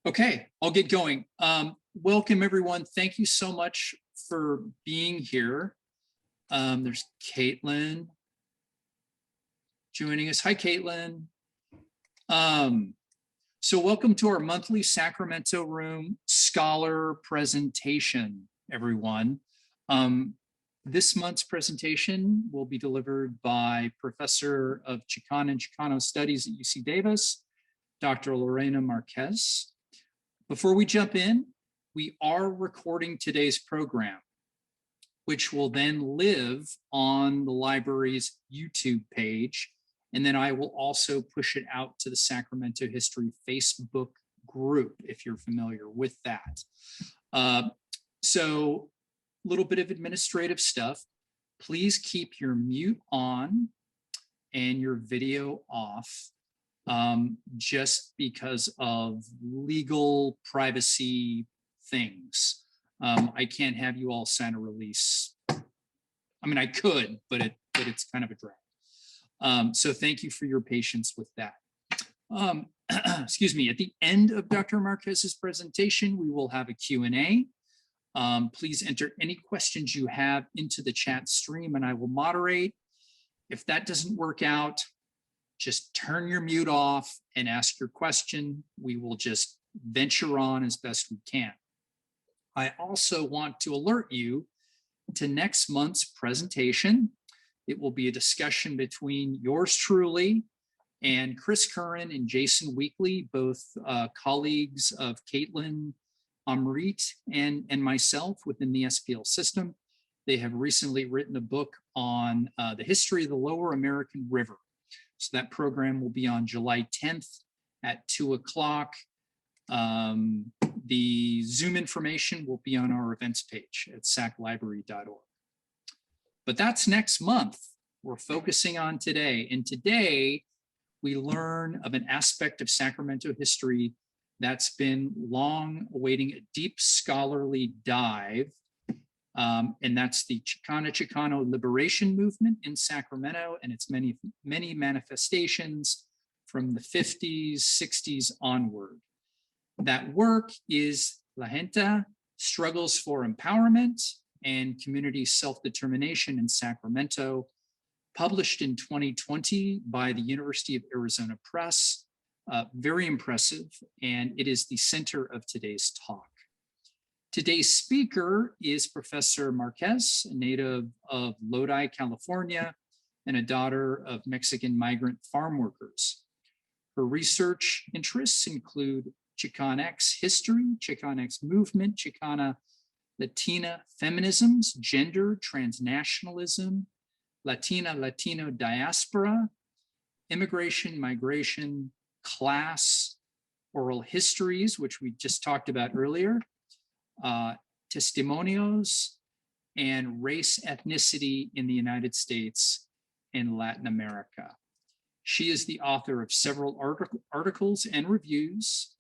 Okay, I'll get going. Welcome, everyone. Thank you so much for being here. There's Caitlin joining us. Hi, Caitlin. So welcome to our monthly Sacramento Room Scholar presentation, everyone. This month's presentation will be delivered by Professor of Chicano and Chicano Studies at UC Davis, Dr. Lorena Marquez. Before we jump in, we are recording today's program, which will then live on the library's YouTube page. And then I will also push it out to the Sacramento History Facebook group, if you're familiar with that. So a little bit of administrative stuff. Please keep your mute on and your video off. Just because of legal privacy things. I can't have you all sign a release. I mean, I could, but it's kind of a drag. So thank you for your patience with that. Excuse me, at the end of Dr. Marquez's presentation, we will have a Q&A. Please enter any questions you have into the chat stream and I will moderate. If that doesn't work out, just turn your mute off and ask your question. We will just venture on as best we can. I also want to alert you to next month's presentation. It will be a discussion between yours truly and Chris Curran and Jason Weekly, both colleagues of Caitlin Amrit and myself within the SPL system. They have recently written a book on the history of the Lower American River. So that program will be on July 10th at 2 o'clock. The Zoom information will be on our events page at saclibrary.org. But that's next month. We're focusing on today. And today we learn of an aspect of Sacramento history that's been long awaiting a deep scholarly dive. And that's the Chicano liberation movement in Sacramento and its many manifestations from the 50s, 60s onward. That work is La Gente, Struggles for Empowerment and Community Self-Determination in Sacramento, published in 2020 by the University of Arizona Press. Very impressive, and it is the center of today's talk. Today's speaker is Professor Marquez, a native of Lodi, California, and a daughter of Mexican migrant farm workers. Her research interests include Chicanx history, Chicanx movement, Chicana Latina feminisms, gender, transnationalism, Latino diaspora, immigration, migration, class, oral histories, which we just talked about earlier, testimonios, and race ethnicity in the United States and Latin America. She is the author of several articles and reviews,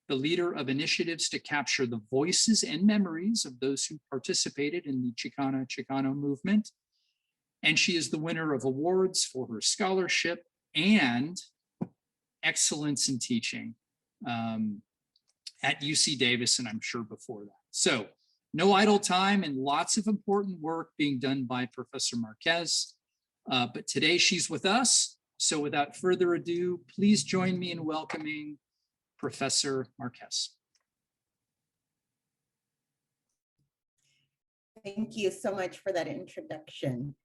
the leader of initiatives to capture the voices and memories of those who participated in the Chicano movement, and she is the winner of awards for her scholarship and excellence in teaching at UC Davis, and I'm sure before that. So no idle time and lots of important work being done by Professor Marquez. But today she's with us. So without further ado, please join me in welcoming Professor Marquez. Thank you so much for that introduction.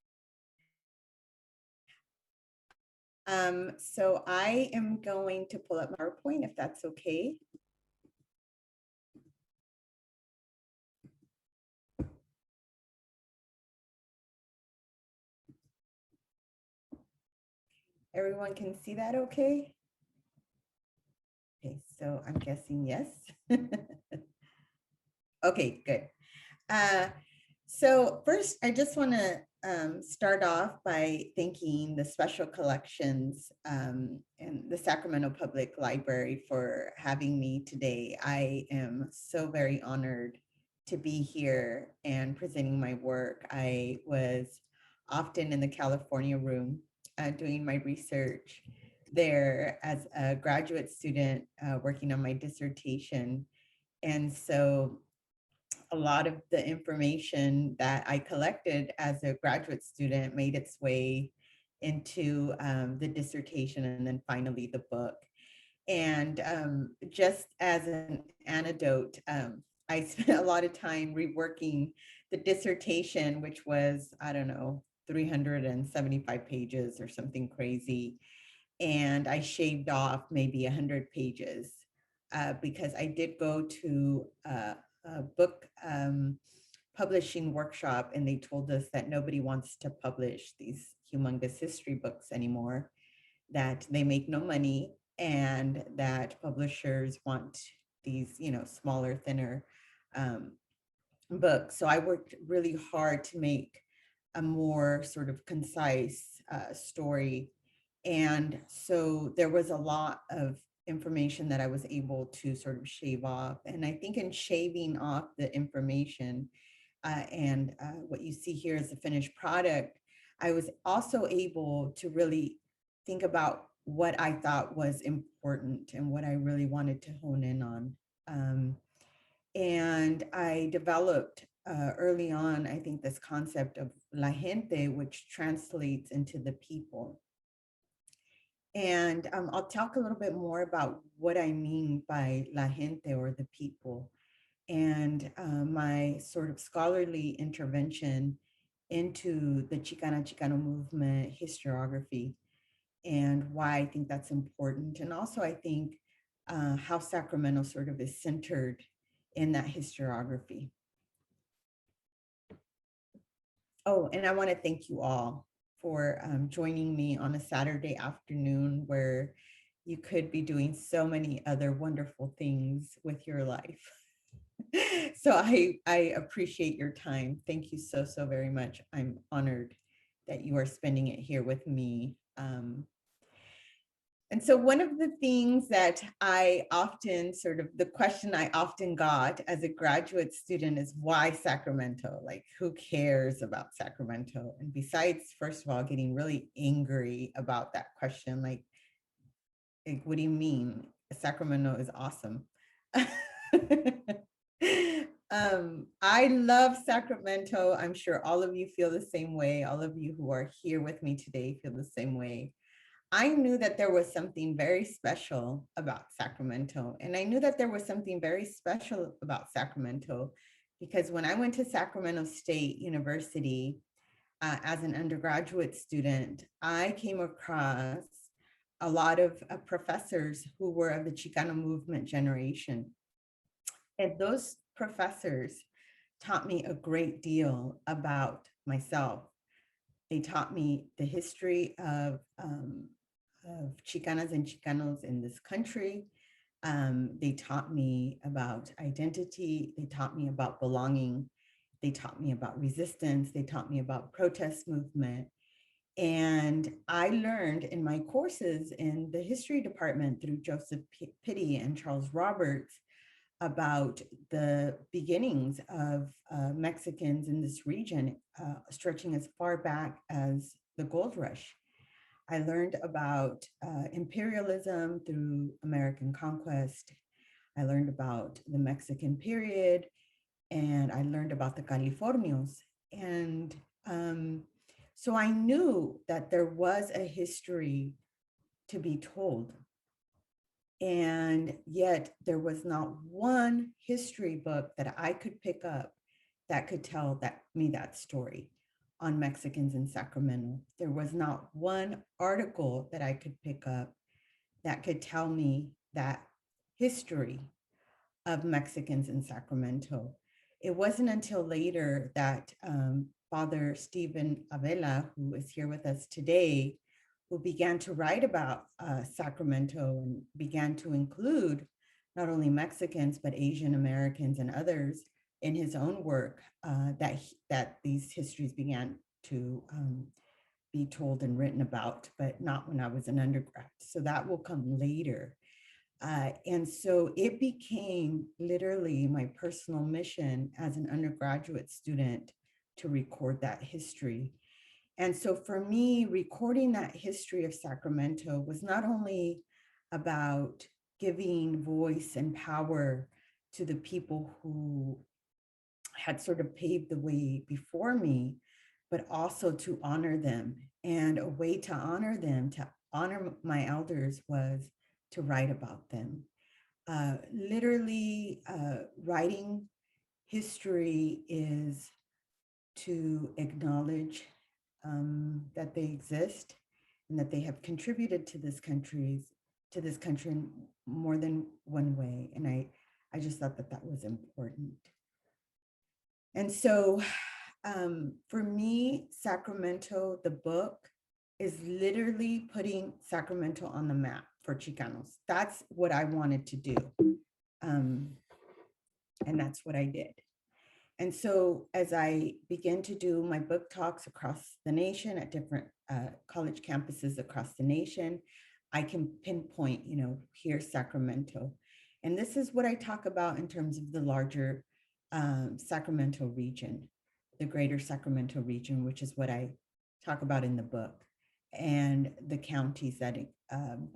So I am going to pull up my PowerPoint if that's okay. Everyone can see that okay? Okay, so I'm guessing yes. Okay, good. So first, I just want to start off by thanking the Special Collections and the Sacramento Public Library for having me today. I am so very honored to be here and presenting my work. I was often in the California room doing my research there as a graduate student working on my dissertation. And so a lot of the information that I collected as a graduate student made its way into the dissertation and then finally the book. And just as an anecdote, I spent a lot of time reworking the dissertation, which was, I don't know, 375 pages or something crazy. And I shaved off maybe 100 pages because I did go to a book publishing workshop, and they told us that nobody wants to publish these humongous history books anymore, that they make no money, and that publishers want these, smaller, thinner books. So I worked really hard to make a more sort of concise story. And so there was a lot of information that I was able to sort of shave off. And I think in shaving off the information and what you see here is the finished product, I was also able to really think about what I thought was important and what I really wanted to hone in on. And I developed early on, I think, this concept of la gente, which translates into the people. And I'll talk a little bit more about what I mean by la gente, or the people, and my sort of scholarly intervention into the Chicano movement historiography, and why I think that's important. And also, I think how Sacramento sort of is centered in that historiography. Oh, and I want to thank you all for joining me on a Saturday afternoon where you could be doing so many other wonderful things with your life. So I appreciate your time. Thank you so, so very much. I'm honored that you are spending it here with me. And so one of the things that I often the question I often got as a graduate student is, why Sacramento? Like, who cares about Sacramento? And besides, first of all, getting really angry about that question, like what do you mean? Sacramento is awesome. I love Sacramento. I'm sure all of you feel the same way. All of you who are here with me today feel the same way. I knew that there was something very special about Sacramento. And I knew that there was something very special about Sacramento because when I went to Sacramento State University as an undergraduate student, I came across a lot of professors who were of the Chicano movement generation. And those professors taught me a great deal about myself. They taught me the history of Chicanas and Chicanos in this country. They taught me about identity. They taught me about belonging. They taught me about resistance. They taught me about protest movement. And I learned in my courses in the history department through Joseph Pitti and Charles Roberts about the beginnings of Mexicans in this region, stretching as far back as the gold rush. I learned about imperialism through American conquest. I learned about the Mexican period, and I learned about the Californios. And so I knew that there was a history to be told. And yet there was not one history book that I could pick up that could tell me that story on Mexicans in Sacramento. There was not one article that I could pick up that could tell me that history of Mexicans in Sacramento. It wasn't until later that Father Stephen Avila, who is here with us today, who began to write about Sacramento and began to include not only Mexicans, but Asian Americans and others in his own work, that these histories began to be told and written about, but not when I was an undergrad. So that will come later. And so it became literally my personal mission as an undergraduate student to record that history. And so for me, recording that history of Sacramento was not only about giving voice and power to the people who had sort of paved the way before me, but also to honor them. And a way to honor them, to honor my elders, was to write about them. Literally, writing history is to acknowledge that they exist and that they have contributed to this country in more than one way. And I just thought that that was important. And so for me, Sacramento, the book, is literally putting Sacramento on the map for Chicanos. That's what I wanted to do. And that's what I did. And so as I began to do my book talks across the nation at different college campuses across the nation, I can pinpoint, here's Sacramento. And this is what I talk about in terms of the larger Sacramento region, the greater Sacramento region, which is what I talk about in the book. And the counties that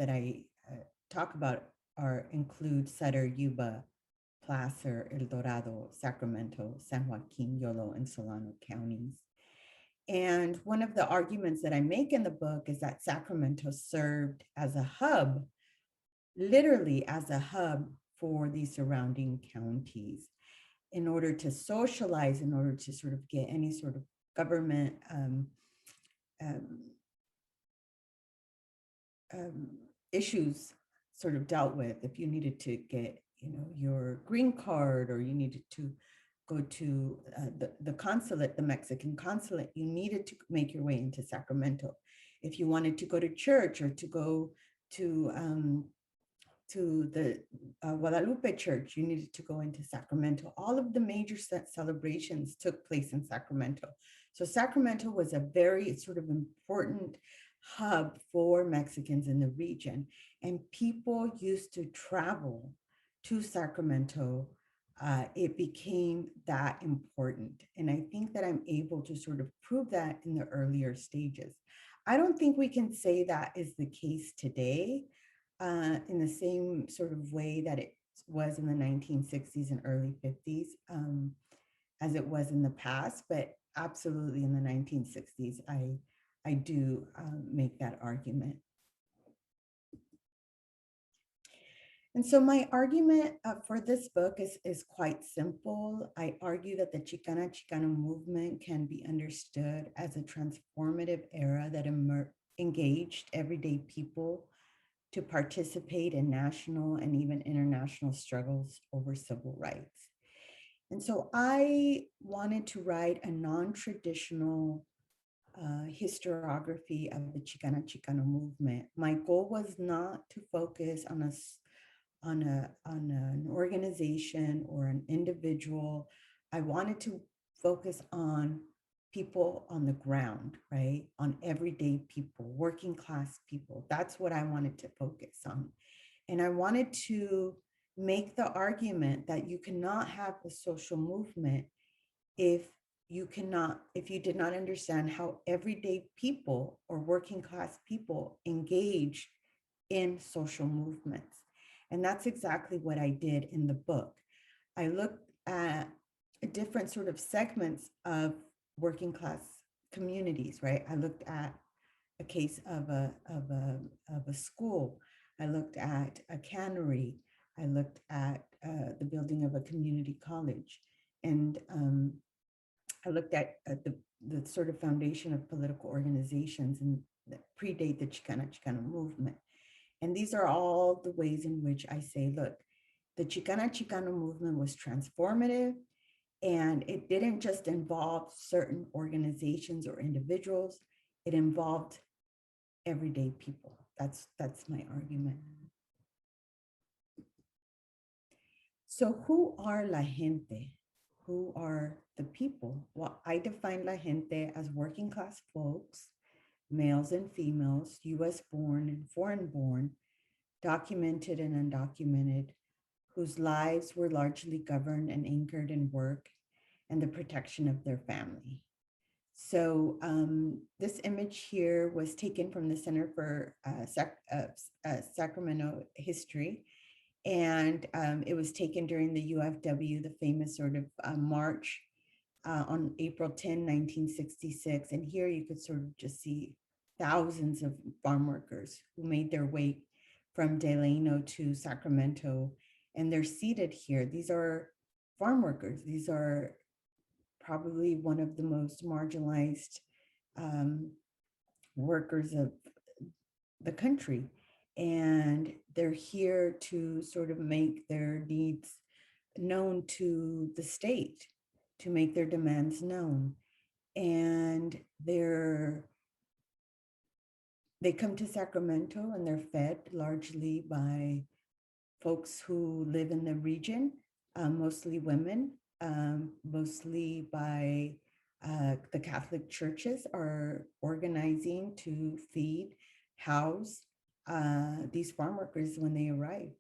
I talk about include Sutter, Yuba, Placer, El Dorado, Sacramento, San Joaquin, Yolo, and Solano counties. And one of the arguments that I make in the book is that Sacramento served as a hub, literally as a hub for these surrounding counties in order to socialize, in order to sort of get any sort of government issues sort of dealt with. If you needed to get your green card, or you needed to go to the consulate, the Mexican consulate, you needed to make your way into Sacramento. If you wanted to go to church or to go to the Guadalupe church, you needed to go into Sacramento. All of the major celebrations took place in Sacramento. So Sacramento was a very sort of important hub for Mexicans in the region. And people used to travel to Sacramento. It became that important. And I think that I'm able to sort of prove that in the earlier stages. I don't think we can say that is the case today in the same sort of way that it was in the 1960s and early 50s as it was in the past, but absolutely in the 1960s, I do make that argument. And so my argument for this book is quite simple. I argue that the Chicano movement can be understood as a transformative era that engaged everyday people to participate in national and even international struggles over civil rights. And so I wanted to write a non-traditional historiography of the Chicano movement. My goal was not to focus on an organization or an individual. I wanted to focus on people on the ground, right? On everyday people, working class people. That's what I wanted to focus on. And I wanted to make the argument that you cannot have a social movement if you did not understand how everyday people or working class people engage in social movements. And that's exactly what I did in the book. I looked at different sort of segments of working class communities, right? I looked at a case of a school. I looked at a cannery. I looked at the building of a community college. And I looked at the sort of foundation of political organizations that predate the Chicano movement. And these are all the ways in which I say, look, the Chicano movement was transformative, and it didn't just involve certain organizations or individuals, it involved everyday people. That's my argument. So who are la gente? Who are the people? Well, I define la gente as working class folks, males and females, US born and foreign born, documented and undocumented, whose lives were largely governed and anchored in work and the protection of their family. So this image here was taken from the Center for Sacramento History. And it was taken during the UFW, the famous sort of march on April 10, 1966. And here you could sort of just see thousands of farm workers who made their way from Delano to Sacramento. And they're seated here. These are farm workers. These are probably one of the most marginalized workers of the country. And they're here to sort of make their needs known to the state, to make their demands known. And they come to Sacramento and they're fed largely by folks who live in the region, mostly women, mostly by the Catholic churches are organizing to feed, house these farm workers when they arrive.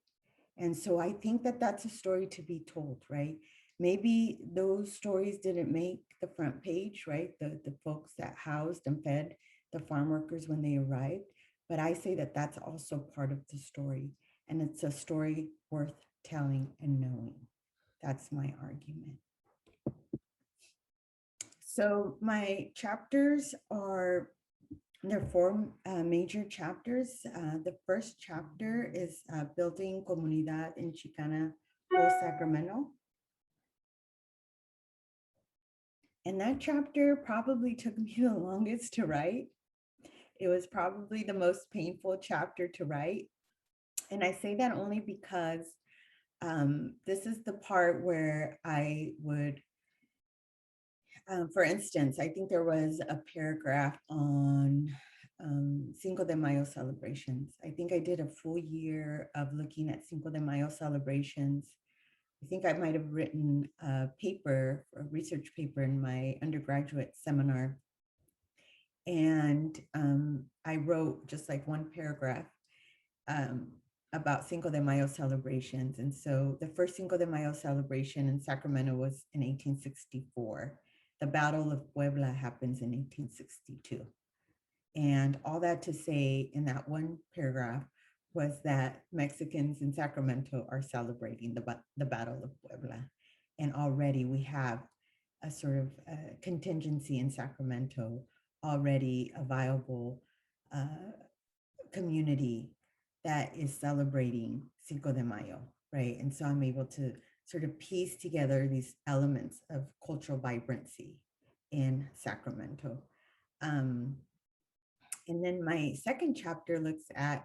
And so I think that that's a story to be told, right? Maybe those stories didn't make the front page, right? The folks that housed and fed the farm workers when they arrived. But I say that that's also part of the story. And it's a story worth telling and knowing. That's my argument. So my chapters are, there are four major chapters. The first chapter is Building Comunidad in Chicano Sacramento. And that chapter probably took me the longest to write. It was probably the most painful chapter to write. And I say that only because this is the part where I would, for instance, I think there was a paragraph on Cinco de Mayo celebrations. I think I did a full year of looking at Cinco de Mayo celebrations. I think I might have written a paper, a research paper in my undergraduate seminar. And I wrote just like one paragraph about Cinco de Mayo celebrations. And so the first Cinco de Mayo celebration in Sacramento was in 1864. The Battle of Puebla happens in 1862. And all that to say in that one paragraph was that Mexicans in Sacramento are celebrating the Battle of Puebla. And already we have a sort of contingency in Sacramento, already a viable community that is celebrating Cinco de Mayo, right? And so I'm able to sort of piece together these elements of cultural vibrancy in Sacramento. And then my second chapter looks at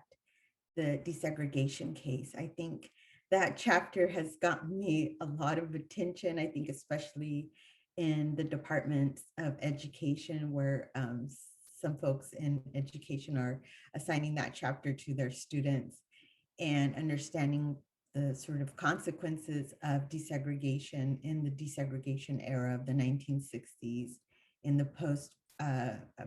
the desegregation case. I think that chapter has gotten me a lot of attention, I think especially in the Department of Education, where some folks in education are assigning that chapter to their students and understanding the sort of consequences of desegregation in the desegregation era of the 1960s, in the post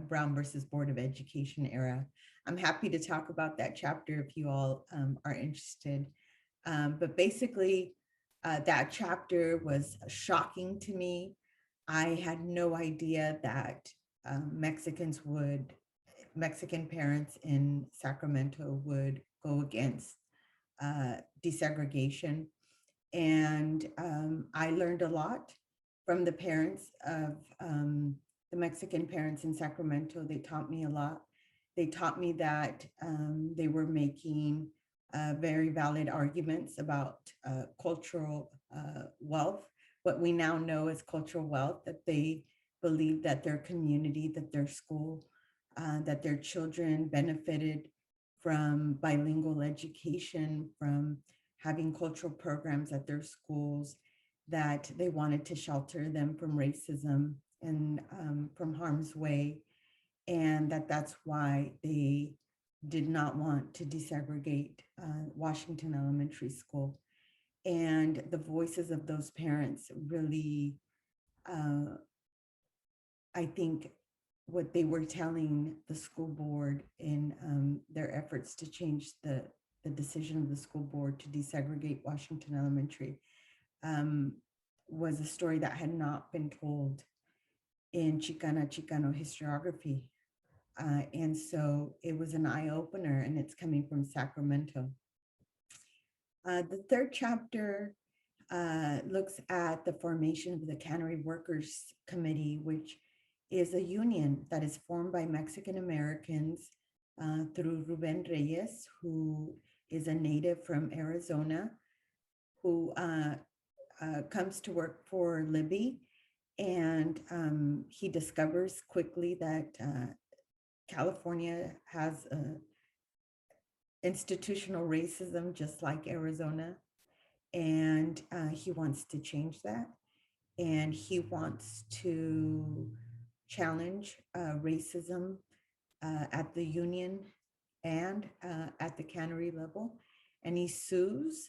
Brown versus Board of Education era. I'm happy to talk about that chapter if you all are interested. But basically, that chapter was shocking to me. I had no idea that Mexican parents in Sacramento would go against desegregation. And I learned a lot from the parents of the Mexican parents in Sacramento. They taught me a lot. They taught me that they were making very valid arguments about cultural wealth, what we now know as cultural wealth, that they believed that their community, that their school, that their children benefited from bilingual education, from having cultural programs at their schools, that they wanted to shelter them from racism and from harm's way, and that's why they did not want to desegregate Washington Elementary School. And the voices of those parents really, I think, what they were telling the school board in their efforts to change the decision of the school board to desegregate Washington Elementary was a story that had not been told in Chicano historiography. And so it was an eye-opener, and it's coming from Sacramento. The third chapter looks at the formation of the Cannery Workers Committee, which is a union that is formed by Mexican Americans through Ruben Reyes, who is a native from Arizona, who comes to work for Libby. And he discovers quickly that California has institutional racism, just like Arizona. And he wants to change that. And he wants to challenge racism at the union and at the cannery level. And he sues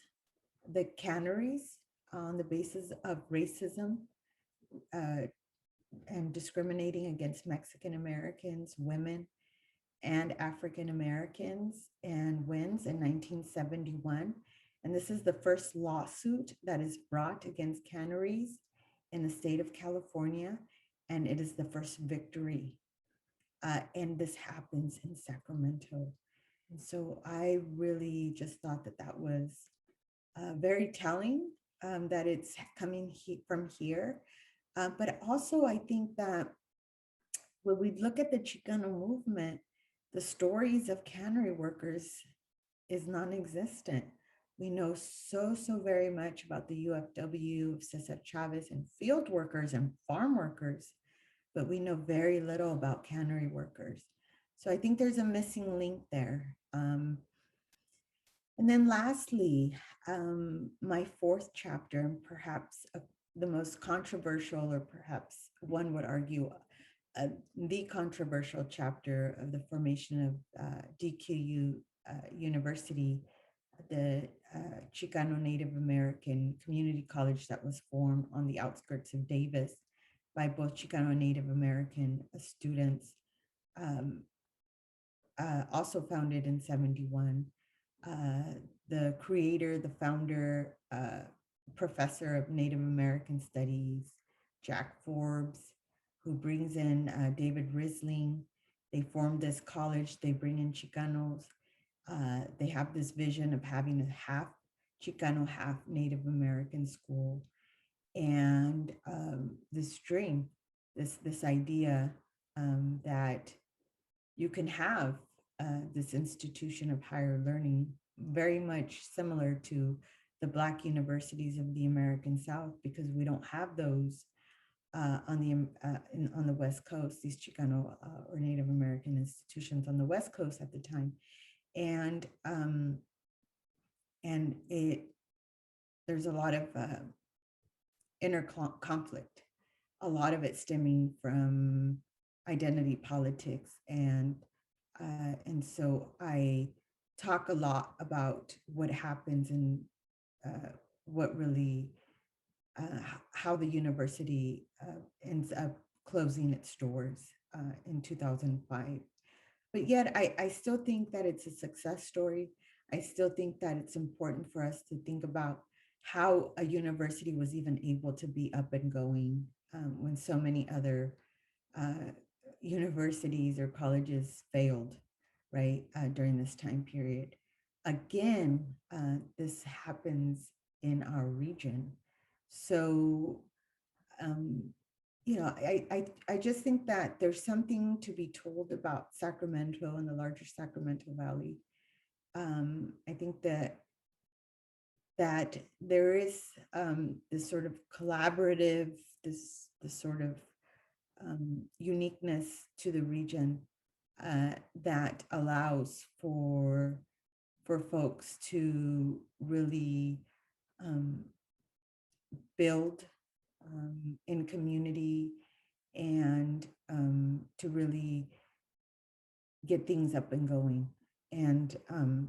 the canneries on the basis of racism and discriminating against Mexican Americans, women, and African Americans, and wins in 1971. And this is the first lawsuit that is brought against canneries in the state of California, and it is the first victory. And this happens in Sacramento. And so I really just thought that that was very telling, that it's coming from here. But also I think that when we look at the Chicano movement, the stories of cannery workers is non-existent. We know so very much about the UFW of Cesar Chavez and field workers and farm workers, but we know very little about cannery workers. So I think there's a missing link there. And then lastly, my fourth chapter, and perhaps the most controversial, or perhaps one would argue the controversial chapter of the formation of DQU University, the Chicano Native American Community College that was formed on the outskirts of Davis by both Chicano and Native American students, also founded in 71. The creator, the founder, professor of Native American Studies, Jack Forbes, who brings in David Risling. They formed this college, they bring in Chicanos. They have this vision of having a half Chicano, half Native American school. And this dream, this idea that you can have this institution of higher learning, very much similar to the Black universities of the American South, because we don't have those on the West Coast, these Chicano or Native American institutions on the West Coast at the time. And there's a lot of inner conflict, a lot of it stemming from identity politics. And so I talk a lot about what happens and what really, how the university ends up closing its doors in 2005. But yet I still think that it's a success story. I still think that it's important for us to think about how a university was even able to be up and going when so many other universities or colleges failed, right, during this time period. Again, this happens in our region. So, you know, I just think that there's something to be told about Sacramento and the larger Sacramento Valley. I think that there is this sort of collaborative, this sort of uniqueness to the region that allows for folks to really build in community and to really get things up and going. And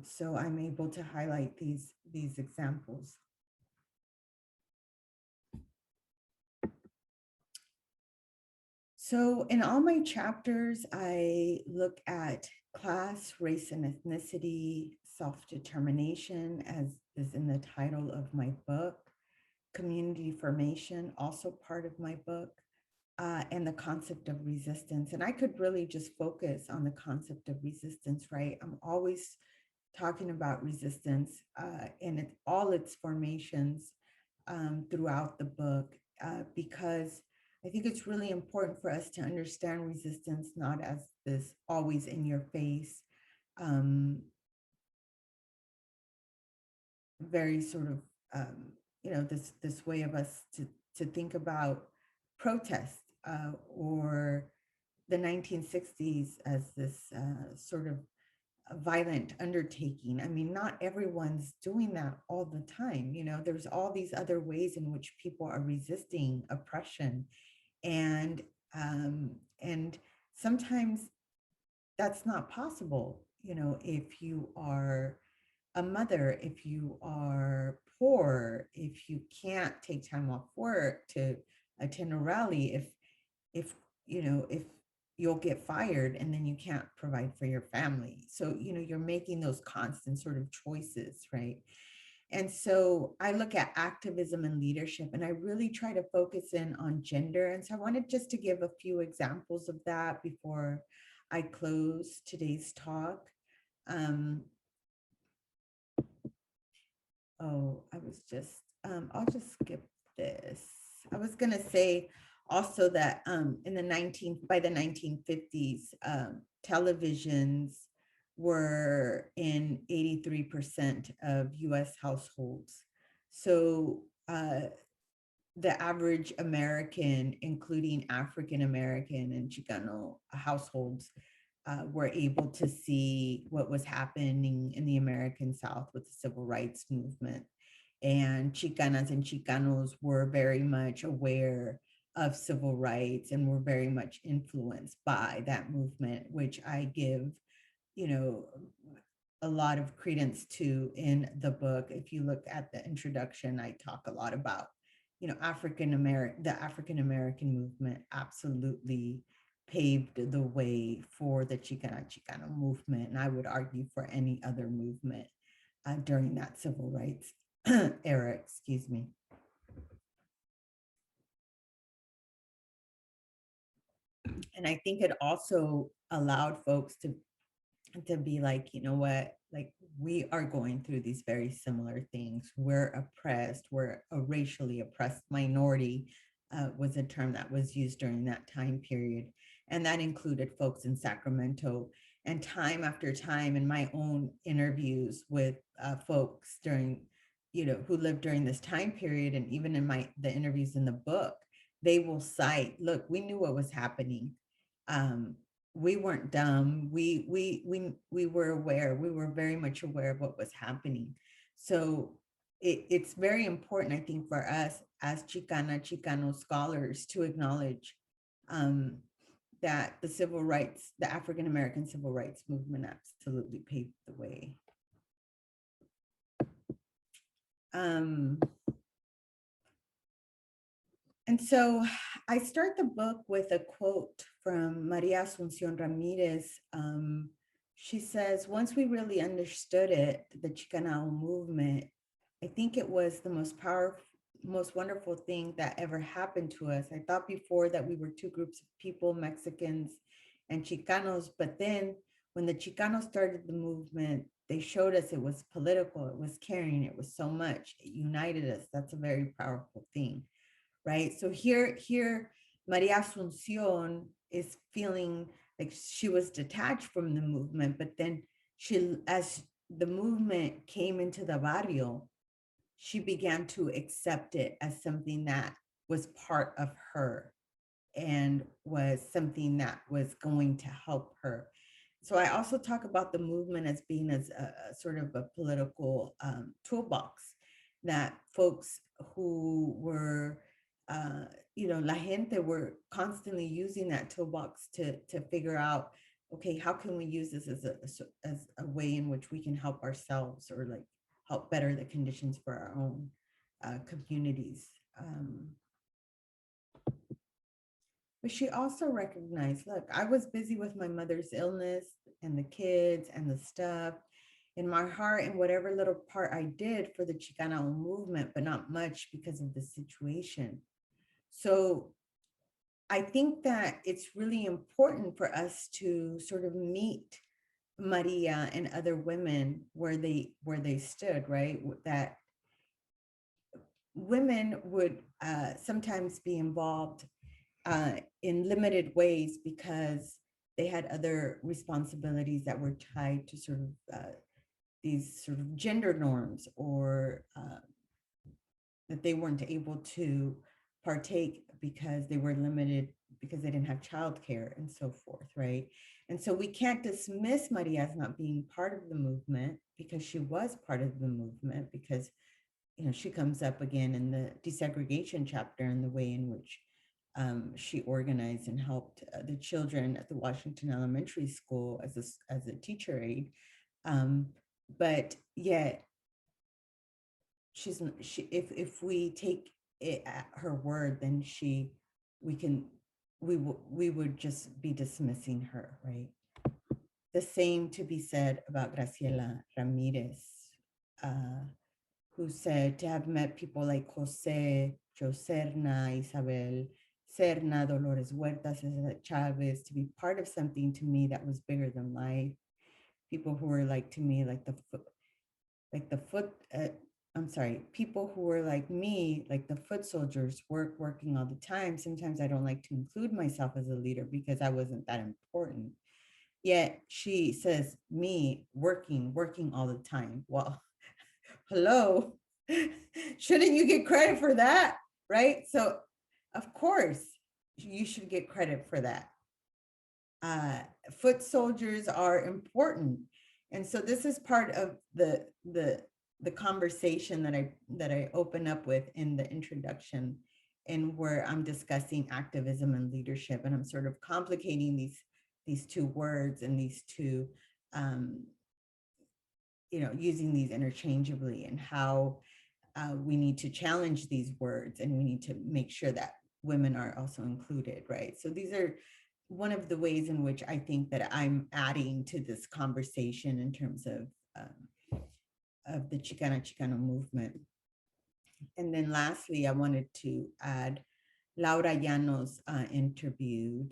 so I'm able to highlight these examples. So in all my chapters, I look at class, race, and ethnicity, self-determination, as is in the title of my book, community formation, also part of my book, and and the concept of resistance. And I could really just focus on the concept of resistance, right? I'm always talking about resistance in all its formations throughout the book, because I think it's really important for us to understand resistance not as this always in your face, very sort of, this way of us to think about protest or the 1960s as this sort of a violent undertaking. I mean, not everyone's doing that all the time. There's all these other ways in which people are resisting oppression. And sometimes that's not possible, if you are a mother, if you are poor, if you can't take time off work to attend a rally, if you'll get fired and then you can't provide for your family. So, you're making those constant sort of choices, right? And so I look at activism and leadership, and I really try to focus in on gender. And so I wanted just to give a few examples of that before I close today's talk. I'll just skip this. I was going to say also that by the 1950s, televisions were in 83% of US households. So the average American, including African American and Chicano households, were able to see what was happening in the American South with the civil rights movement. And Chicanas and Chicanos were very much aware of civil rights and were very much influenced by that movement, which I give, a lot of credence to in the book. If you look at the introduction, I talk a lot about, the African American movement absolutely paved the way for the Chicano movement, and I would argue for any other movement during that civil rights era, excuse me. And I think it also allowed folks to be like, you know what, like, we are going through these very similar things. We're oppressed. We're a racially oppressed minority, was a term that was used during that time period. And that included folks in Sacramento. And time after time in my own interviews with folks during, who lived during this time period, and even in the interviews in the book, they will cite, look, we knew what was happening. We weren't dumb. We were aware. We were very much aware of what was happening. So it's very important, I think, for us as Chicano scholars to acknowledge that the African American civil rights movement absolutely paved the way. And so I start the book with a quote from Maria Asuncion Ramirez. She says, once we really understood it, the Chicano movement, I think it was the most powerful, most wonderful thing that ever happened to us. I thought before that we were two groups of people, Mexicans and Chicanos, but then when the Chicanos started the movement, they showed us it was political, it was caring, it was so much, it united us. That's a very powerful thing. Right. So here, Maria Asuncion is feeling like she was detached from the movement, but then as the movement came into the barrio, she began to accept it as something that was part of her and was something that was going to help her. So I also talk about the movement as being as a sort of a political toolbox that folks who were La Gente were constantly using that toolbox to figure out, okay, how can we use this as a way in which we can help ourselves or like help better the conditions for our own communities. But she also recognized, look, I was busy with my mother's illness and the kids and the stuff in my heart, and whatever little part I did for the Chicano movement, but not much because of the situation. So I think that it's really important for us to sort of meet Maria and other women where they stood, right? That women would sometimes be involved in limited ways because they had other responsibilities that were tied to sort of these sort of gender norms, or that they weren't able to partake because they were limited, because they didn't have childcare and so forth, right? And so we can't dismiss Maria as not being part of the movement, because she was part of the movement, because she comes up again in the desegregation chapter and the way in which she organized and helped the children at the Washington Elementary School as a teacher aide. But yet, if we take it at her word, then we would just be dismissing her, right? The same to be said about Graciela Ramirez, who said to have met people like Jose, Joe Serna, Isabel Serna, Dolores Huertas, Chavez, to be part of something to me that was bigger than life. People who were like to me, people who were like me, like the foot soldiers, working all the time. Sometimes I don't like to include myself as a leader because I wasn't that important. Yet she says, me working all the time. Well, hello, shouldn't you get credit for that, right? So of course you should get credit for that. Foot soldiers are important. And so this is part of the conversation that I open up with in the introduction, and where I'm discussing activism and leadership, and I'm sort of complicating these two words and these two using these interchangeably, and how we need to challenge these words, and we need to make sure that women are also included, right? So these are one of the ways in which I think that I'm adding to this conversation in terms of the Chicano movement. And then lastly, I wanted to add Laura Llano's interview.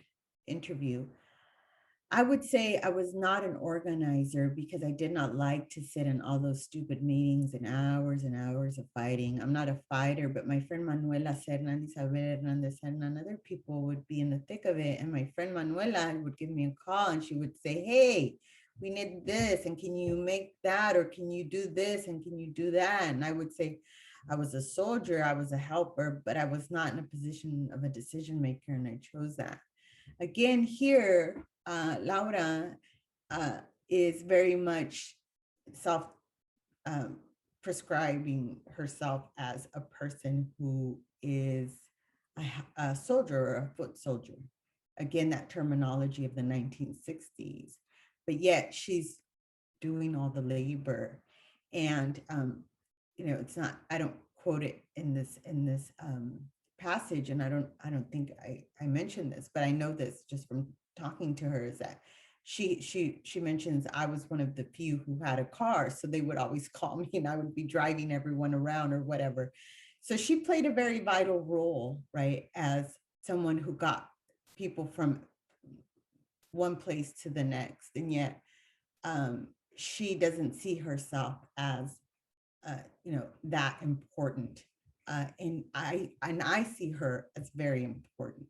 I would say I was not an organizer because I did not like to sit in all those stupid meetings and hours of fighting. I'm not a fighter, but my friend Manuela Serna, Isabel Hernandez Serna, and other people would be in the thick of it. And my friend Manuela would give me a call and she would say, hey, we need this, and can you make that, or can you do this, and can you do that? And I would say, I was a soldier, I was a helper, but I was not in a position of a decision maker, and I chose that. Again, here, Laura is very much prescribing herself as a person who is a soldier, or a foot soldier. Again, that terminology of the 1960s, but yet she's doing all the labor. And it's not, I don't quote it in this passage, and I don't think I mentioned this, but I know this just from talking to her, is that she mentions, I was one of the few who had a car, so they would always call me and I would be driving everyone around or whatever. So she played a very vital role, right, as someone who got people from one place to the next. And yet she doesn't see herself as that important. And I see her as very important.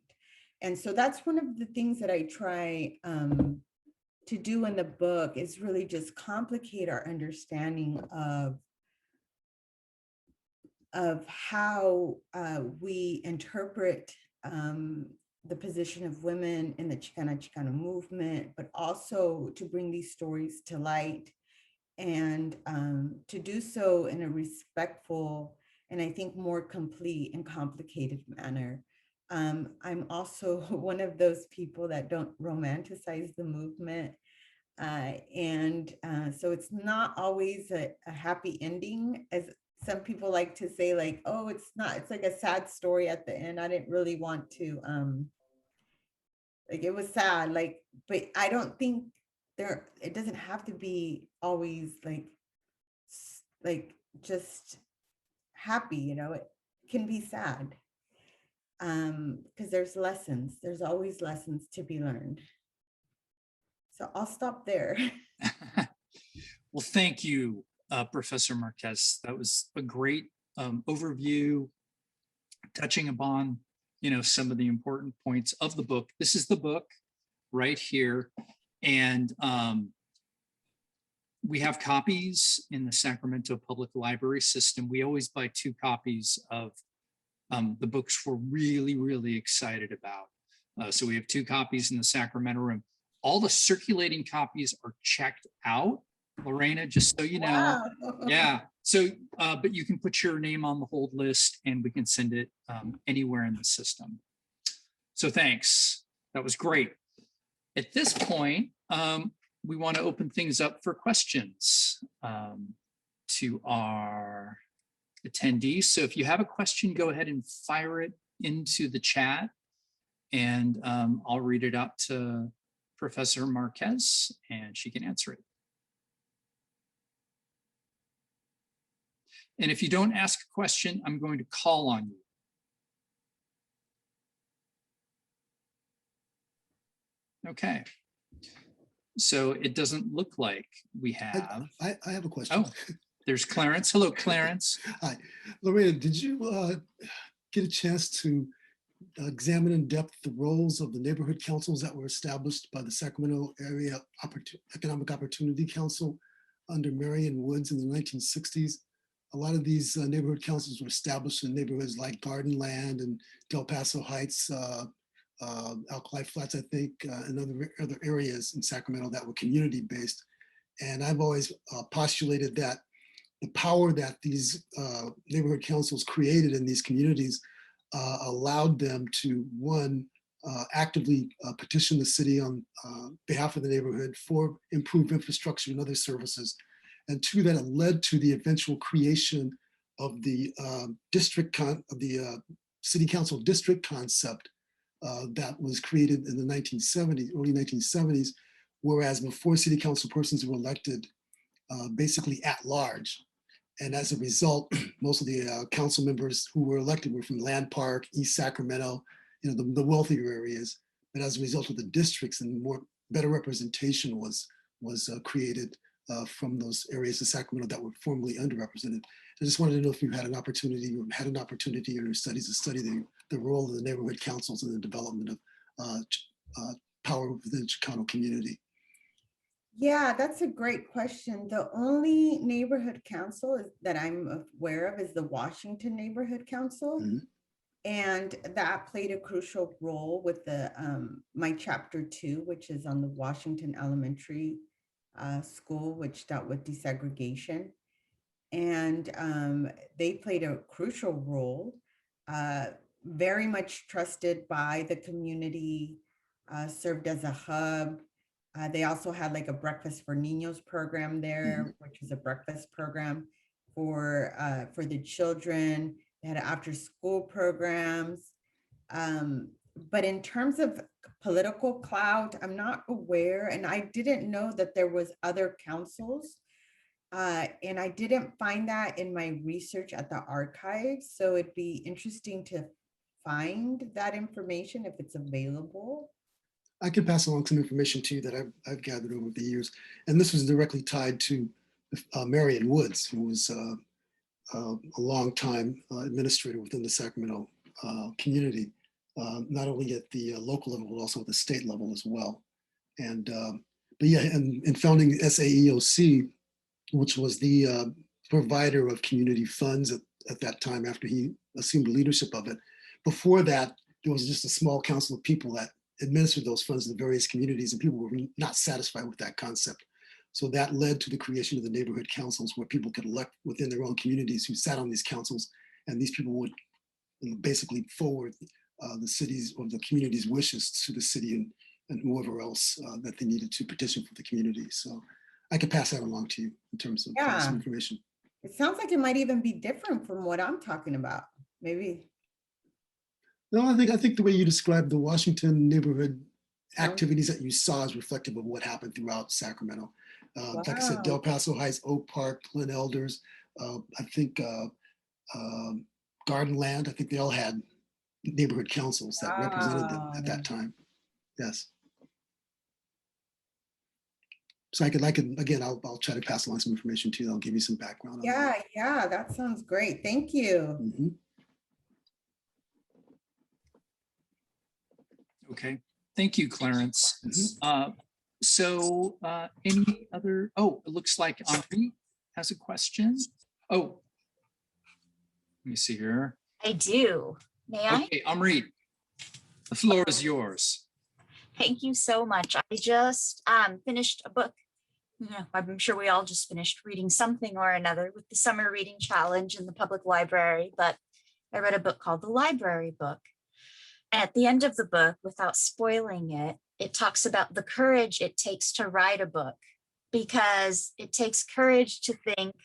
And so that's one of the things that I try to do in the book, is really just complicate our understanding of how we interpret the position of women in the Chicano movement, but also to bring these stories to light, and to do so in a respectful and I think more complete and complicated manner. I'm also one of those people that don't romanticize the movement. So it's not always a happy ending, as some people like to say, like, oh, it's not, it's like a sad story at the end. I didn't really want to, like, it was sad, like, but I don't think it doesn't have to be always like just happy, it can be sad. because there's lessons. There's always lessons to be learned. So I'll stop there. Well, thank you, Professor Marquez. That was a great overview, touching upon, some of the important points of the book. This is the book right here. And we have copies in the Sacramento Public Library system. We always buy 2 copies of the books we're really, really excited about. So we have 2 copies in the Sacramento room. All the circulating copies are checked out, Lorena, just so you know. Wow. Yeah. So, but you can put your name on the hold list and we can send it anywhere in the system. So thanks. That was great. At this point, we want to open things up for questions to our attendees. So if you have a question, go ahead and fire it into the chat and I'll read it out to Professor Marquez and she can answer it. And if you don't ask a question, I'm going to call on you. Okay. So it doesn't look like we have. I have a question. Oh, there's Clarence. Hello, Clarence. Hi. Lorena, did you get a chance to examine in depth the roles of the neighborhood councils that were established by the Sacramento Area Economic Opportunity Council under Marion Woods in the 1960s? A lot of these neighborhood councils were established in neighborhoods like Garden Land and Del Paso Heights, Alkali Flats, I think, and other areas in Sacramento that were community-based. And I've always postulated that the power that these neighborhood councils created in these communities allowed them to, one, actively petition the city on behalf of the neighborhood for improved infrastructure and other services. And 2, that it led to the eventual creation of the city council district concept that was created in the 1970s, early 1970s, whereas before city council persons were elected basically at large. And as a result, most of the council members who were elected were from Land Park, East Sacramento, the wealthier areas. But as a result of the districts, and better representation was created from those areas of Sacramento that were formerly underrepresented. I just wanted to know if you had an opportunity in your studies to study the role of the neighborhood councils in the development of power within the Chicano community. Yeah, that's a great question. The only neighborhood council that I'm aware of is the Washington Neighborhood Council. Mm-hmm. And that played a crucial role with the my chapter 2, which is on the Washington Elementary School, which dealt with desegregation. And they played a crucial role, very much trusted by the community, served as a hub. They also had like a Breakfast for Niños program there, mm-hmm. which is a breakfast program for the children. They had after school programs. But in terms of political clout, I'm not aware, and I didn't know that there was other councils. And I didn't find that in my research at the archives. So it'd be interesting to find that information if it's available. I could pass along some information to you that I've gathered over the years. And this was directly tied to Marion Woods, who was a long-time administrator within the Sacramento community, not only at the local level, but also at the state level as well. And, but yeah, and in founding SAEOC, which was the provider of community funds at that time after he assumed leadership of it. Before that, there was just a small council of people that administered those funds in the various communities, and people were not satisfied with that concept. So that led to the creation of the neighborhood councils, where people could elect within their own communities who sat on these councils, and these people would basically forward the city's or the community's wishes to the city and whoever else that they needed to petition for the community. So I could pass that along to you in terms of some information. It sounds like it might even be different from what I'm talking about. Maybe. No, I think the way you described the Washington neighborhood activities that you saw is reflective of what happened throughout Sacramento. Like I said, Del Paso Heights, Oak Park, Glen Elders, I think Garden Land, I think they all had neighborhood councils that represented them at that time. Yes. So again, I'll try to pass along some information too. I'll give you some background on that. Yeah, that sounds great. Thank you. Mhm. Okay, thank you, Clarence. Mhm. So any other, oh, it looks like Henri has a question. Oh, let me see here. I do. May I? Okay, Henri, the floor is yours. Thank you so much. I just finished a book. I'm sure we all just finished reading something or another with the summer reading challenge in the public library, but I read a book called The Library Book. At the end of the book, without spoiling it, it talks about the courage it takes to write a book, because it takes courage to think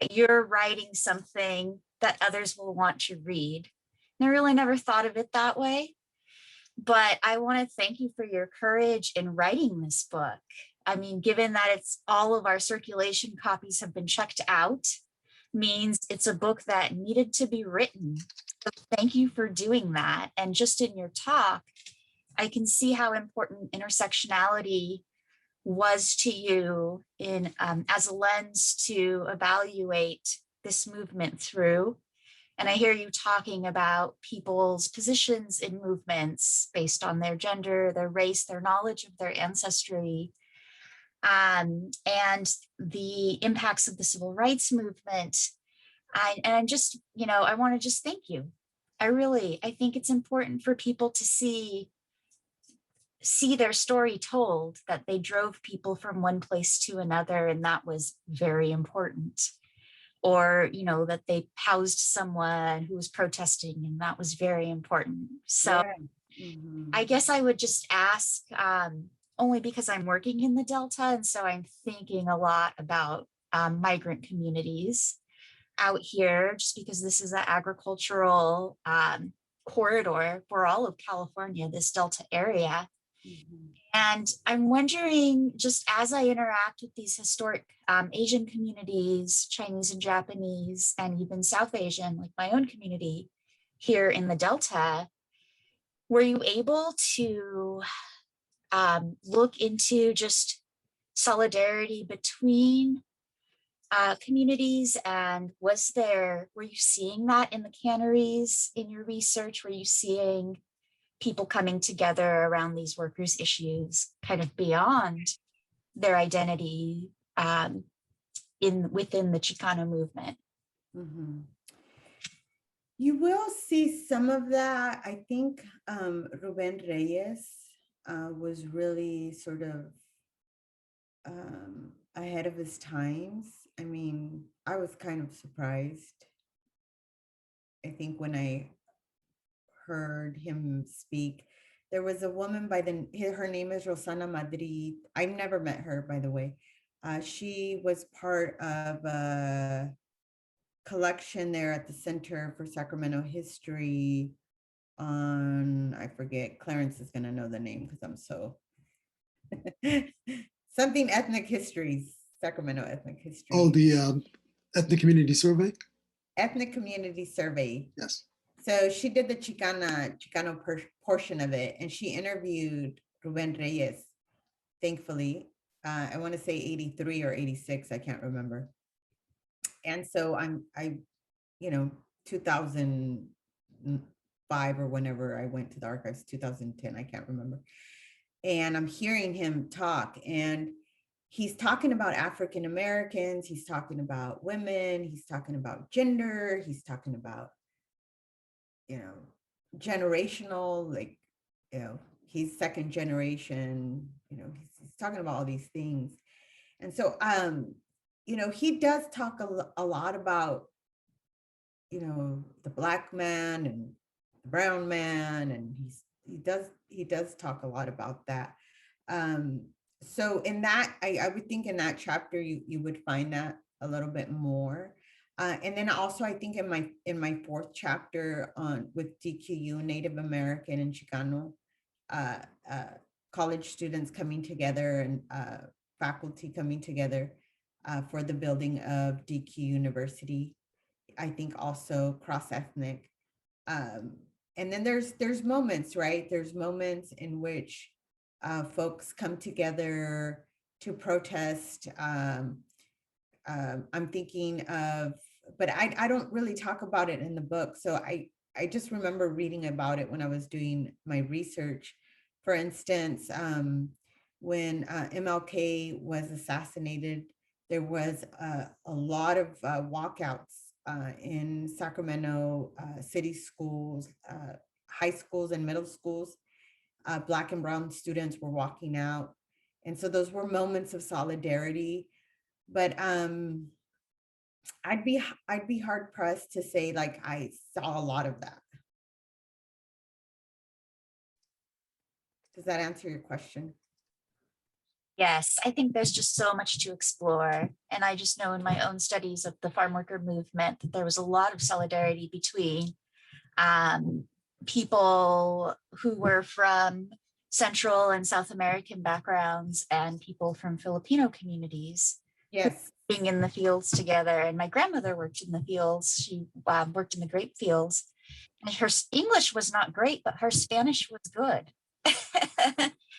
that you're writing something that others will want to read. And I really never thought of it that way. But I want to thank you for your courage in writing this book. I mean, given that it's all of our circulation copies have been checked out, means it's a book that needed to be written. So thank you for doing that. And just in your talk, I can see how important intersectionality was to you in as a lens to evaluate this movement through. And I hear you talking about people's positions in movements based on their gender, their race, their knowledge of their ancestry, and the impacts of the civil rights movement. And I'm just, I want to just thank you. I think it's important for people to see their story told, that they drove people from one place to another, and that was very important. Or, that they housed someone who was protesting, and that was very important. So I guess I would just ask, only because I'm working in the Delta, and so I'm thinking a lot about migrant communities out here, just because this is an agricultural corridor for all of California, this Delta area. And I'm wondering, just as I interact with these historic Asian communities, Chinese and Japanese, and even South Asian, like my own community here in the Delta, were you able to look into just solidarity between communities? And were you seeing that in the canneries in your research? Were you seeing people coming together around these workers' issues kind of beyond their identity within the Chicano movement? You will see some of that. I think Ruben Reyes was really sort of ahead of his times. I mean, I was kind of surprised. I think when I heard him speak, there was a woman her name is Rosana Madrid. I've never met her, by the way. She was part of a collection there at the Center for Sacramento History on, I forget, Clarence is gonna know the name because I'm so, something ethnic histories, Sacramento ethnic history. Oh, the ethnic community survey? Ethnic community survey. Yes. So she did the Chicano portion of it, and she interviewed Ruben Reyes, thankfully. I want to say 83 or 86, I can't remember. And so I 2005 or whenever I went to the archives, 2010, I can't remember. And I'm hearing him talk, and he's talking about African Americans, he's talking about women, he's talking about gender, he's talking about, generational, like, he's second generation, he's talking about all these things. And so, he does talk a lot about, the Black man and the brown man, and he does talk a lot about that. So in that, I would think in that chapter, you would find that a little bit more. And then also, I think in my fourth chapter with DQU, Native American and Chicano, college students coming together and faculty coming together for the building of DQ University. I think also cross-ethnic. and then there's moments, right? There's moments in which folks come together to protest. I'm thinking of, but I don't really talk about it in the book. So I just remember reading about it when I was doing my research. For instance, when MLK was assassinated, there was a lot of walkouts in Sacramento city schools, high schools and middle schools. Black and brown students were walking out. And so those were moments of solidarity. But I'd be hard pressed to say like I saw a lot of that. Does that answer your question? Yes, I think there's just so much to explore. And I just know in my own studies of the farm worker movement that there was a lot of solidarity between people who were from Central and South American backgrounds and people from Filipino communities. Yes. Being in the fields together. And my grandmother worked in the fields. She worked in the grape fields. And her English was not great, but her Spanish was good.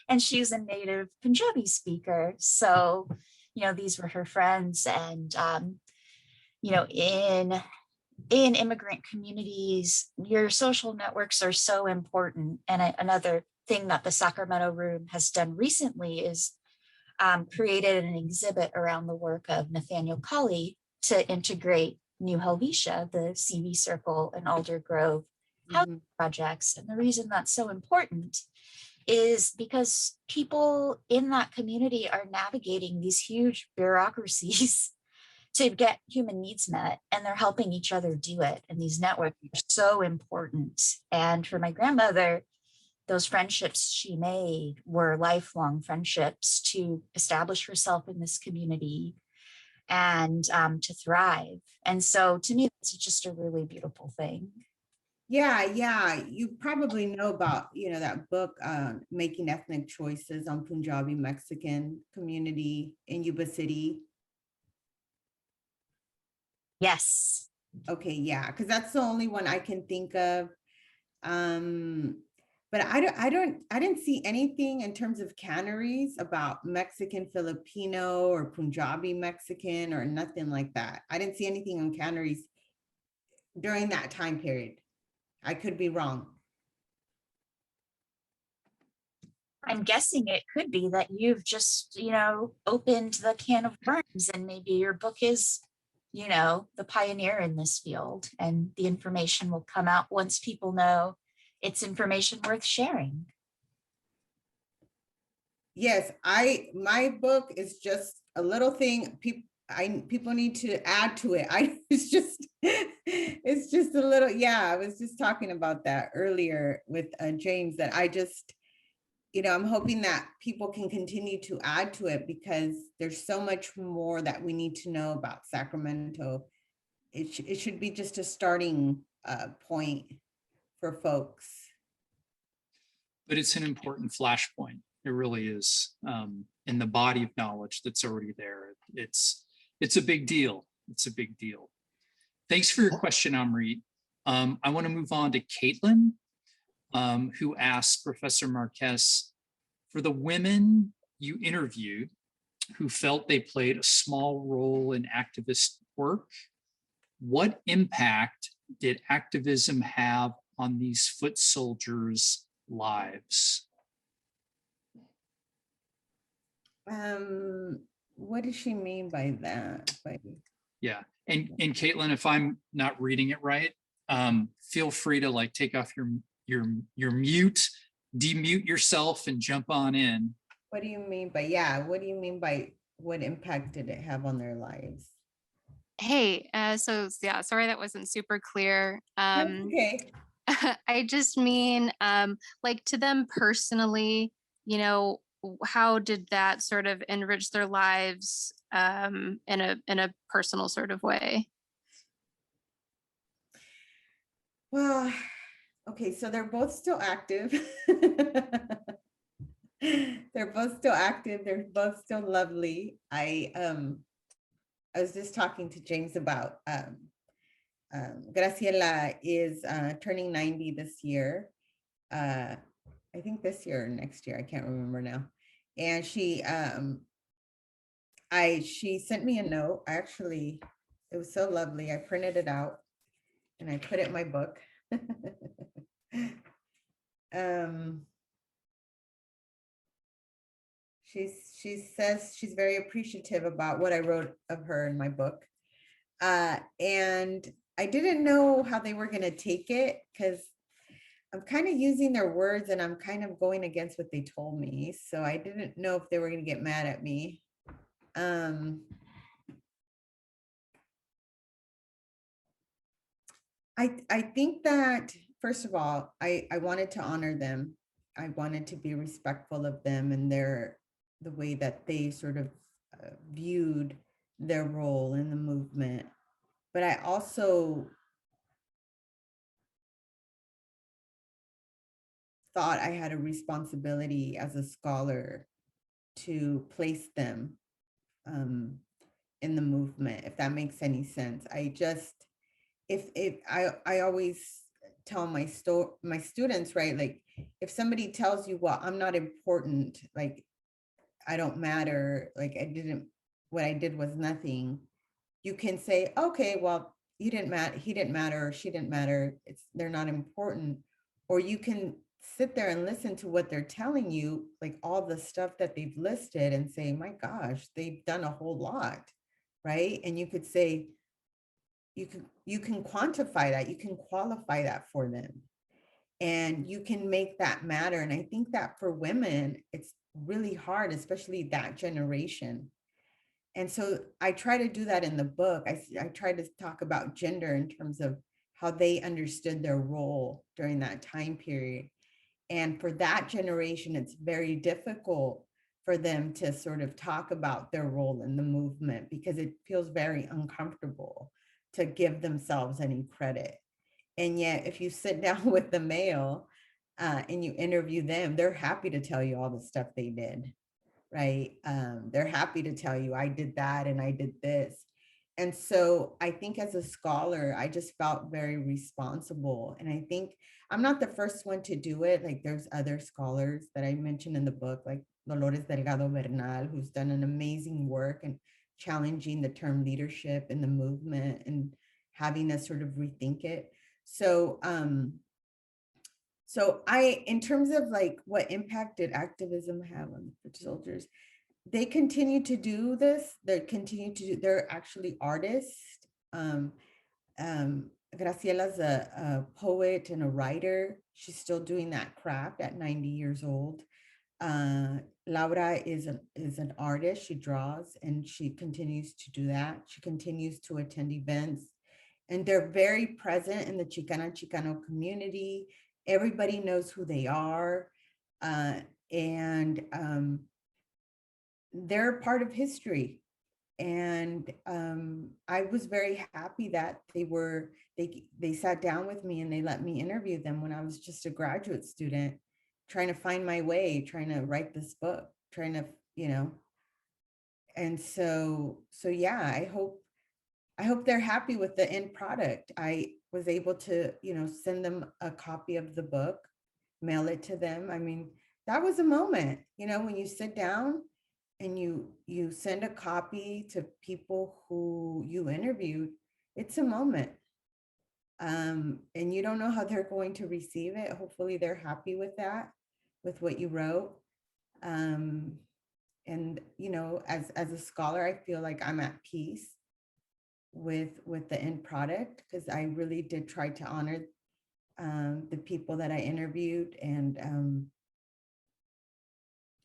And she's a native Punjabi speaker. So, these were her friends. And, in immigrant communities, your social networks are so important. And another thing that the Sacramento Room has done recently is created an exhibit around the work of Nathaniel Colley to integrate New Helvetia, the CV Circle and Alder Grove housing projects. And the reason that's so important is because people in that community are navigating these huge bureaucracies to get human needs met, and they're helping each other do it. And these networks are so important. And for my grandmother, those friendships she made were lifelong friendships to establish herself in this community and to thrive. And so to me, it's just a really beautiful thing. Yeah. You probably know about, that book, Making Ethnic Choices on Punjabi Mexican Community in Yuba City. Yes. Okay, yeah, because that's the only one I can think of. But I didn't see anything in terms of canneries about Mexican Filipino or Punjabi Mexican or nothing like that. I didn't see anything on canneries during that time period. I could be wrong. I'm guessing it could be that you've just, opened the can of worms, and maybe your book is, the pioneer in this field, and the information will come out once people know it's information worth sharing. Yes, my book is just a little thing. People need to add to it. It's just a little, I was just talking about that earlier with James, that I just, I'm hoping that people can continue to add to it, because there's so much more that we need to know about Sacramento. It should be just a starting point for folks. But it's an important flashpoint. It really is, in the body of knowledge that's already there. It's a big deal. It's a big deal. Thanks for your question, Amrit. I want to move on to Caitlin, who asked Professor Marquez, for the women you interviewed who felt they played a small role in activist work, what impact did activism have on these foot soldiers' lives? What does she mean by that? Yeah, and Caitlin, if I'm not reading it right, feel free to take off your mute, demute yourself, and jump on in. What do you mean by what impact did it have on their lives? Hey, sorry that wasn't super clear. Okay. I just mean to them personally, how did that sort of enrich their lives in a personal sort of way? Well, okay, so they're both still active. They're both still active. They're both still lovely. I was just talking to James about Graciela is turning 90 this year. I think this year or next year, I can't remember now. And she sent me a note. Actually, it was so lovely. I printed it out and I put it in my book. She says she's very appreciative about what I wrote of her in my book. And I didn't know how they were going to take it because I'm kind of using their words and I'm kind of going against what they told me. So I didn't know if they were going to get mad at me. I think that, first of all, I wanted to honor them. I wanted to be respectful of them and the way that they sort of viewed their role in the movement. But I also thought I had a responsibility as a scholar to place them in the movement, if that makes any sense. I just, I always tell my students, right? Like, if somebody tells you, well, I'm not important, like, I don't matter, like, what I did was nothing. You can say, okay, well, you didn't matter, he didn't matter, or she didn't matter, they're not important. Or you can sit there and listen to what they're telling you, like all the stuff that they've listed, and say, my gosh, they've done a whole lot, right? And you could say, you can quantify that, you can qualify that for them, and you can make that matter. And I think that for women, it's really hard, especially that generation. And so I try to do that in the book. I try to talk about gender in terms of how they understood their role during that time period. And for that generation, it's very difficult for them to sort of talk about their role in the movement because it feels very uncomfortable to give themselves any credit. And yet, if you sit down with the male and you interview them, they're happy to tell you all the stuff they did, right? They're happy to tell you, I did that and I did this. And so I think as a scholar, I just felt very responsible. And I think I'm not the first one to do it. Like, there's other scholars that I mentioned in the book, like Dolores Delgado Bernal, who's done an amazing work and challenging the term leadership in the movement and having us sort of rethink it. So, in terms of like what impact did activism have on the soldiers, they continue to do this. They're actually artists. Graciela's a poet and a writer. She's still doing that craft at 90 years old. Laura is an artist. She draws and she continues to do that. She continues to attend events, and they're very present in the Chicano community. Everybody knows who they are, and they're part of history. And I was very happy that they sat down with me and they let me interview them when I was just a graduate student, trying to find my way, trying to write this book, trying to, and so yeah, I hope they're happy with the end product. I was able to, send them a copy of the book, mail it to them. I mean, that was a moment, when you sit down and you send a copy to people who you interviewed, it's a moment. And you don't know how they're going to receive it. Hopefully they're happy with that, with what you wrote. And, as a scholar, I feel like I'm at peace with the end product, because I really did try to honor the people that I interviewed, and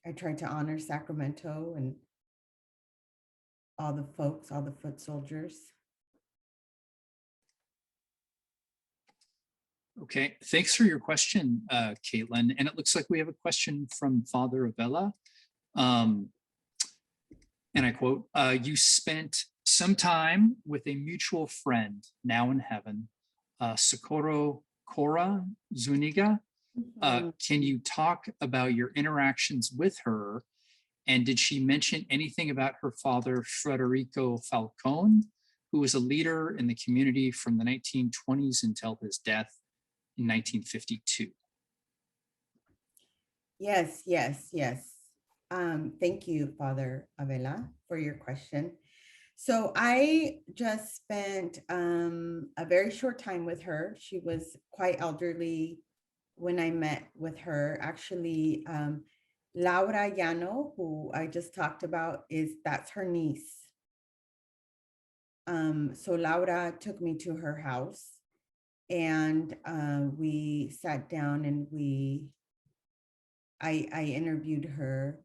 I tried to honor Sacramento and all the folks, all the foot soldiers. Okay, thanks for your question, Caitlin. And it looks like we have a question from Father Avella. And I quote, you spent some time with a mutual friend, now in heaven, Socorro Cora Zuniga. Can you talk about your interactions with her? And did she mention anything about her father, Federico Falcone, who was a leader in the community from the 1920s until his death in 1952. Yes, yes, yes. Thank you, Father Avila, for your question. So I just spent a very short time with her. She was quite elderly when I met with her. Actually, Laura Llano, who I just talked about, that's her niece. So Laura took me to her house, and we sat down and I interviewed her,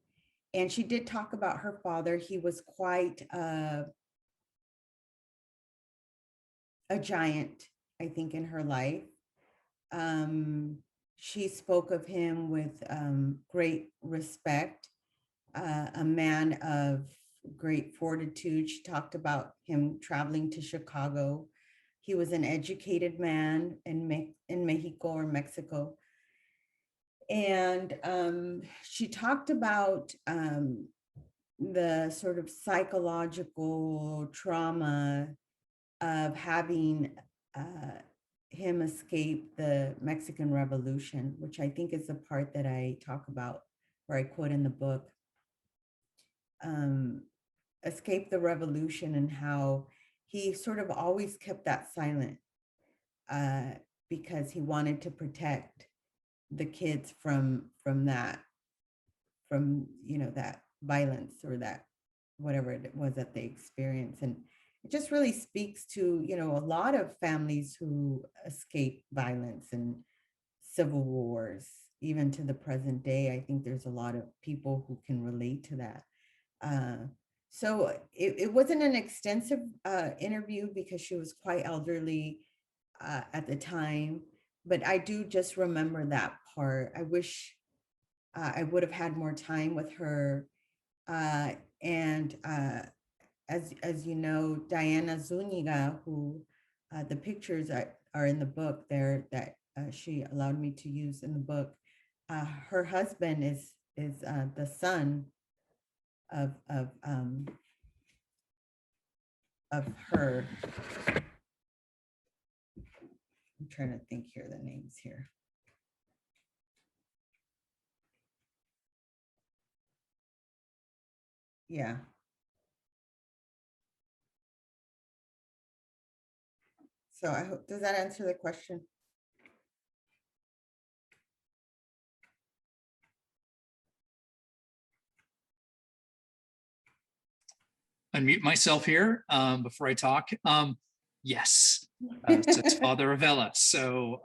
and she did talk about her father. He was quite a giant, I think, in her life. She spoke of him with great respect, a man of great fortitude. She talked about him traveling to Chicago. He was an educated man in Mexico or Mexico. And she talked about the sort of psychological trauma of having him escape the Mexican Revolution, which I think is the part that I talk about, or I quote in the book. Escape the revolution, and how he sort of always kept that silent because he wanted to protect the kids from that, that violence, or that whatever it was that they experienced. And it just really speaks to, a lot of families who escape violence and civil wars, even to the present day. I think there's a lot of people who can relate to that. So it wasn't an extensive interview because she was quite elderly at the time, but I do just remember that part. I wish I would have had more time with her. And as you know, Diana Zuniga, who the pictures are in the book there that she allowed me to use in the book. Her husband is the son of her. I'm trying to think here, the names here. Yeah. So I hope, does that answer the question? Unmute myself here before I talk. Yes, says Father Avila. So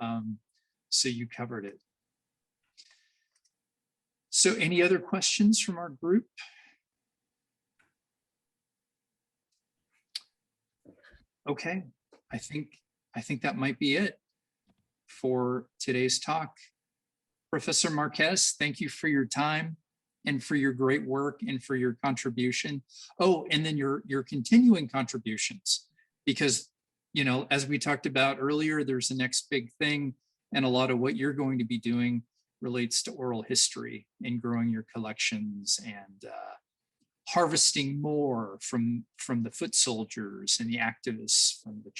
you covered it. So any other questions from our group? Okay, I think that might be it for today's talk. Professor Marquez, thank you for your time and for your great work and for your contribution. Oh, and then your continuing contributions, because, as we talked about earlier, there's the next big thing, and a lot of what you're going to be doing relates to oral history and growing your collections and harvesting more from the foot soldiers and the activists from the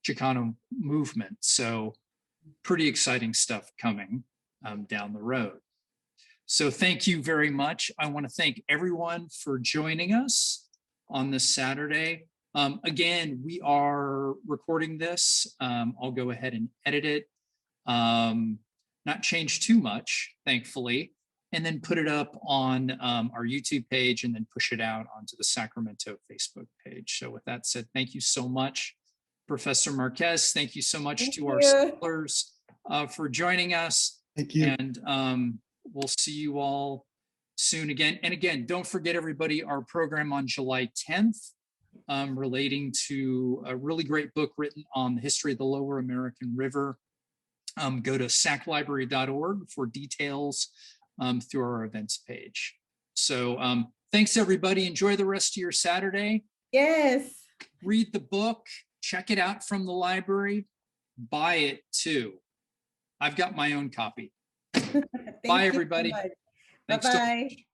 Chicano movement. So pretty exciting stuff coming down the road. So thank you very much. I want to thank everyone for joining us on this Saturday. Again, we are recording this. I'll go ahead and edit it, not change too much, thankfully, and then put it up on our YouTube page and then push it out onto the Sacramento Facebook page. So with that said, thank you so much, Professor Marquez. Thank you so much to our scholars for joining us. Thank you. And we'll see you all soon again. And again, don't forget, everybody, our program on July 10th relating to a really great book written on the history of the Lower American River. Go to saclibrary.org for details through our events page. So thanks, everybody. Enjoy the rest of your Saturday. Yes. Read the book. Check it out from the library. Buy it too. I've got my own copy. Bye, everybody. So Thanks so bye-bye. much.